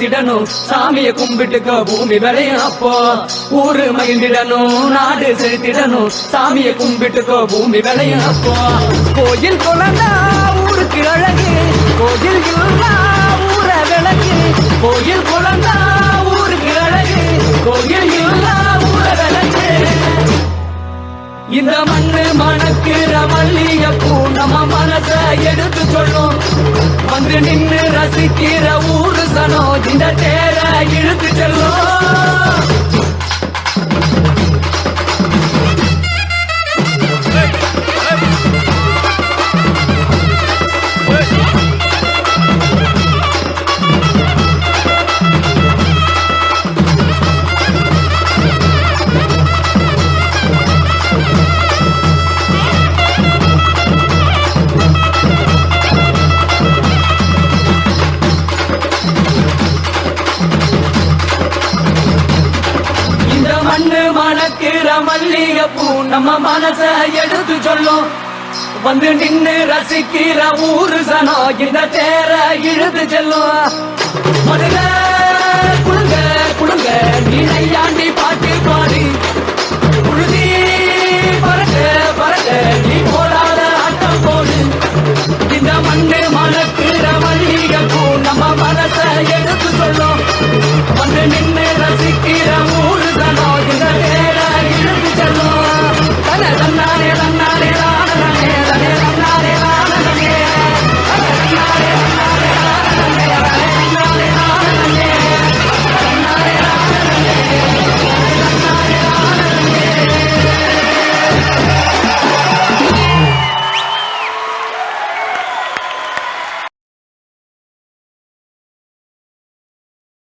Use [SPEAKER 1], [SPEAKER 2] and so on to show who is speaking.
[SPEAKER 1] செழித்திடணும் சாமியை கும்பிட்டுக்க பூமி விளையும் அப்போ ஊரு மகிழ்ந்திடணும் நாடு செழித்திடணும் சாமியை கும்பிட்டுக்க பூமி விளையும் அப்போ கோயில் குழந்தா ஊருக்கு அழகு கோயில் இல்லா ஊர விளக்கு கோயில் குழந்தா ஊருக்கு அழகு கோயில் இல்லா ஊர விளக்கு இந்த மண்ணு மணக்கிற மல்லிகைப்பூ நம்ம மனச எடுத்து சொல்லும் வந்து நின்று ரசிக்கிற ஊரு சனம் இந்த தேர இழுத்து செல்லும் மண்ணு மணக்கிற மல்லிகைப்பூ நம்ம மனச எடுத்து சொல்லும் வந்து நின்று ரசிக்கிற ஊரு சனம் இந்த தேர இழுத்து செல்லும் மதுக குழுங்க குழுங்க நீ நையாண்டி பாட்டு பாடு புழுதி பறக்க பறக்க நீ போடாத ஆட்டம் போடு இந்த மண்ணு மணக்கிற மல்லிகைப்பூ நம்ம மனச எடுத்து சொல்லும் வந்து நின்று